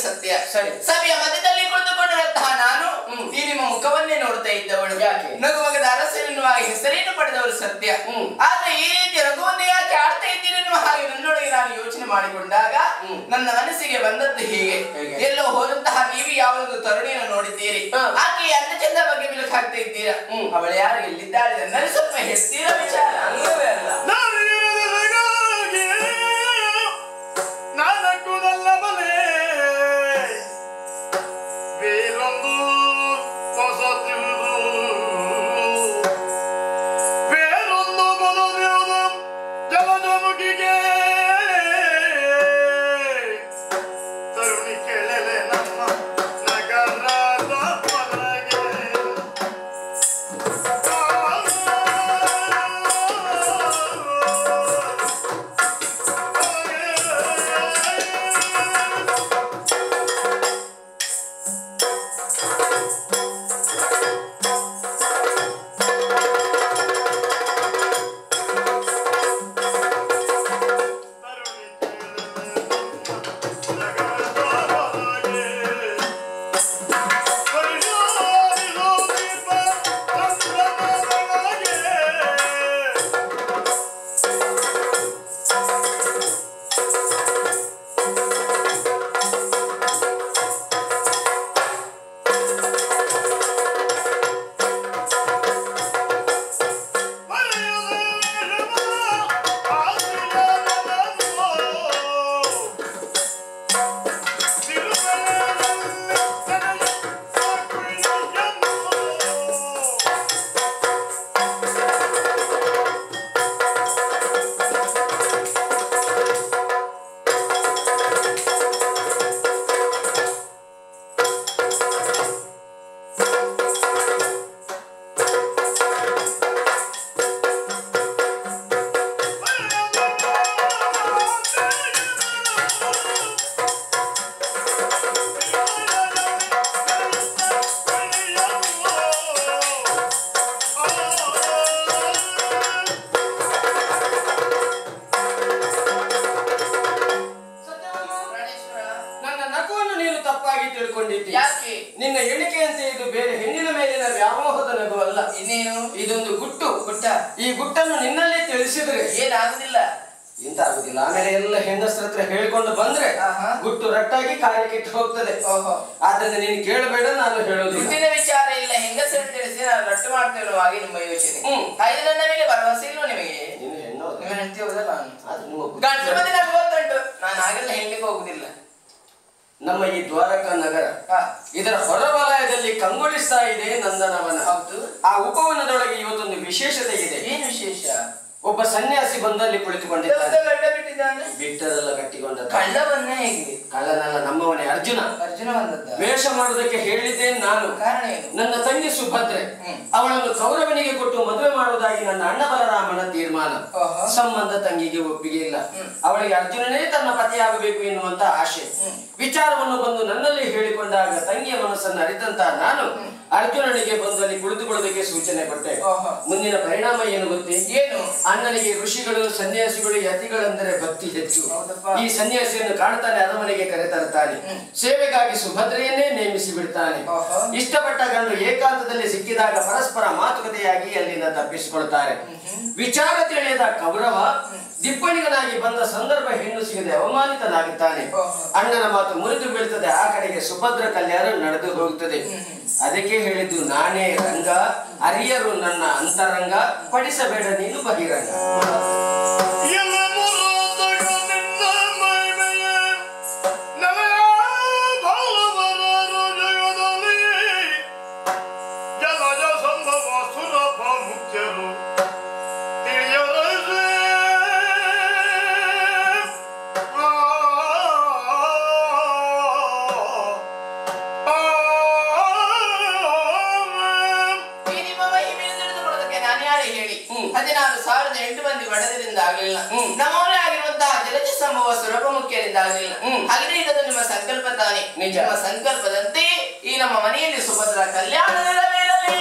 ಸತ್ಯ. ಸರಿ. ಸಭೆಯ ಮಧ್ಯದಲ್ಲಿ ಕುಳಿತುಕೊಂಡಿರುವಂತಹ ನಾನು ಈ ನಿಮ್ಮ ಮುಖವನ್ನೇ ನೋಡ್ತಾ ಇದ್ದವಳು. ಯಾಕೆ? ನಗುವಾಗ ಅರಸನೆನ್ನುವ ಹೆಸರೇನು ಪಡೆದವರು ಸತ್ಯ. ಆದ್ರೆ ಈ ರೀತಿ ರಘುವನ್ನೇ ಯಾಕೆ ಆಡ್ತಾ ಇದ್ದೀರಿ ಎನ್ನುವ ಹಾಗೆ ನನ್ನೊಳಗೆ ನಾನು ಯೋಚನೆ ಮಾಡಿಕೊಂಡಾಗ ನನ್ನ ಮನಸ್ಸಿಗೆ ಬಂದದ್ದು ಹೀಗೆ. ಎಲ್ಲೋ ಹೋದಂತಹ ನೀವು ಯಾವುದೊಂದು ತರುಣಿಯನ್ನು ನೋಡಿದ್ದೀರಿ, ಆಕೆ ಅಂದ ಚಂದ ಬಗ್ಗೆ ಬಿಲುಕು ಹಾಕ್ತಾ ಇದ್ದೀರಾ. ಅವಳು ಯಾರು, ಎಲ್ಲಿದ್ದಾಳೆ, ನನಗೆ ಸ್ವಲ್ಪ ಹೇಳ್ತೀರಾ ವಿಚಾರ? ಅಲ್ಲವೇ ಅಲ್ಲ. ಯಾಕೆ? ನಿನ್ನ ಎಣಿಕೆಯಂತೆ ಇದು ಬೇರೆ ಹೆಣ್ಣಿನ ಮೇಲಿನ ವ್ಯಾಮೋಹದ ನಗು ಅಲ್ಲ. ಇನ್ನೇನು? ಇದೊಂದು ಗುಟ್ಟು. ಈ ಗುಟ್ಟನ್ನು ನಿನ್ನಲ್ಲೇ ತಿಳಿಸಿದ್ರೆ ಏನಾಗುದಿಲ್ಲ. ಎಂತ ಆಗುದಿಲ್ಲ. ಆಮೇಲೆ ಎಲ್ಲ ಹೆಂಗಸರ ಹತ್ರ ಹೇಳ್ಕೊಂಡು ಬಂದ್ರೆ ಗುಟ್ಟು ರಟ್ಟಾಗಿ ಕಾರ್ಯಕ್ಕಿಟ್ಟು ಹೋಗ್ತದೆ. ಆದ್ರಿಂದ ನೀನು ಕೇಳಬೇಡ, ನಾನು ಹೇಳೋದಿಲ್ಲ. ಗುಟ್ಟಿನ ವಿಚಾರ ಇಲ್ಲ, ಹೆಂಗಸರು ತಿಳಿಸಿ ನಾನು ರಟ್ಟು ಮಾಡ್ತೇವೆ ಹಾಗೆ ನಿಮ್ಮ ಯೋಚನೆ. ಹಾಗೆ ನನ್ನ ಮೇಲೆ ಭರವಸೆ ಇಲ್ವ ನಿಮಗೆ? ನೀನು ಹೆಣ್ಣು, ನಿಮ್ಮ ಹೆಂಡತಿ ಹೋದಲ್ಲ. ನಾನು ಗಂಟು ಮಂದಿ ನನಗೆ ಗೊತ್ತುಂಟು, ನಾನು ಹಾಗೆಲ್ಲ ಹೆಣ್ಣಿಗೆ ಹೋಗುದಿಲ್ಲ. ನಮ್ಮ ಈ ದ್ವಾರಕಾ ನಗರ ಇದರ ಹೊರವಲಯದಲ್ಲಿ ಕಂಗೊಳಿಸ್ತಾ ಇದೆ ನಂದನವನ. ಹೌದು. ಆ ಉಪವನದೊಳಗೆ ಇವತ್ತೊಂದು ವಿಶೇಷತೆ ಇದೆ. ಏನು ವಿಶೇಷ? ಒಬ್ಬ ಸನ್ಯಾಸಿ ಬಂದಲ್ಲಿ ಕುಳಿತುಕೊಂಡಿದ್ದಾನೆ. ಬಿಟ್ಟದೆಲ್ಲ ಕಟ್ಟಿಕೊಂಡ. ಕಳ್ಳವನ್ನ ಹೇಗೆ? ಕಳ್ಳನಲ್ಲ, ನಮ್ಮವನೇ ಅರ್ಜುನ. ಅರ್ಜುನ ಬಂದದ್ದ. ವೇಷ ಮಾಡುವುದಕ್ಕೆ ಹೇಳಿದ್ದೇನೆ ನಾನು. ಕಾರಣ ಏನು? ನನ್ನ ತಂಗಿ ಸುಭದ್ರೆ ಅವಳನ್ನು ಕೌರವನಿಗೆ ಕೊಟ್ಟು ಮದುವೆ ಮಾಡುವುದಾಗಿ ನನ್ನ ಅಣ್ಣ ಬಲರಾಮನ ತೀರ್ಮಾನ. ಸಂಬಂಧ ತಂಗಿಗೆ ಒಪ್ಪಿಗೆ ಇಲ್ಲ. ಅವಳಿಗೆ ಅರ್ಜುನನೇ ತನ್ನ ಪತಿಯಾಗಬೇಕು ಎನ್ನುವಂತ ಆಶೆ. ವಿಚಾರವನ್ನು ಬಂದು ನನ್ನಲ್ಲಿ ಹೇಳಿಕೊಂಡಾಗ ತಂಗಿಯ ಮನಸ್ಸನ್ನು ಅರಿತಂತ ನಾನು ಅರ್ಜುನನಿಗೆ ಬಂದು ಅಲ್ಲಿ ಕುಳಿತುಕೊಳ್ಳೋದಕ್ಕೆ ಸೂಚನೆ ಕೊಟ್ಟೆ. ಮುಂದಿನ ಪರಿಣಾಮ ಏನು ಗೊತ್ತೇ? ಏನು? ಅಣ್ಣನಿಗೆ ಋಷಿಗಳು, ಸನ್ಯಾಸಿಗಳು, ಯತಿಗಳೆಂದರೆ ಭಕ್ತಿ ಹೆಚ್ಚು. ಈ ಸನ್ಯಾಸಿಯನ್ನು ಕಾಣ್ತಾನೆ, ಅರಮನೆಗೆ ಕರೆತರ್ತಾನೆ. ಸೇವೆಗಾಗಿ ಸುಭದ್ರೆಯನ್ನೇ ನೇಮಿಸಿ ಬಿಡ್ತಾನೆ. ಇಷ್ಟಪಟ್ಟ ಗಂಡು ಏಕಾಂತದಲ್ಲಿ ಸಿಕ್ಕಿದಾಗ ಪರಸ್ಪರ ಮಾತುಕತೆಯಾಗಿ ಅಲ್ಲಿಂದ ತಪ್ಪಿಸಿಕೊಳ್ತಾರೆ. ವಿಚಾರ ತಿಳಿಯದ ಕೌರವ ದಿಪ್ಪಣಿಗನಾಗಿ ಬಂದ ಸಂದರ್ಭ ಹೆಣ್ಣು ಸಿಗದೆ ಅವಮಾನಿತನಾಗುತ್ತಾನೆ. ಅಣ್ಣನ ಮಾತು ಮುರಿದು ಬೀಳ್ತದೆ. ಆ ಕಡೆಗೆ ಸುಭದ್ರ ಕಲ್ಯಾಣ ನಡೆದು ಹೋಗುತ್ತದೆ. ಅದಕ್ಕೆ ಹೇಳಿದ್ದು ನಾನೇ ರಂಗ, ಅರಿಯರು ನನ್ನ ಅಂತರಂಗ, ಪಡಿಸಬೇಡ ನೀನು ಬಹಿರಂಗ. ನಮ್ಮವರೇ ಆಗಿರುವಂತಹ ಜಲಜ ಸಂಭವ ಸುರಭ ಮುಖ್ಯರಿಂದ ಆಗಲಿಲ್ಲ. ಹಾಗೆ ಇದನ್ನು ನಿಮ್ಮ ಸಂಕಲ್ಪ ತಾನೆ. ನಿಮ್ಮ ಸಂಕಲ್ಪದಂತೆ ಈ ನಮ್ಮ ಮನೆಯಲ್ಲಿ ಸುಭದ್ರ ಕಲ್ಯಾಣ ನೆರವೇರಲಿ.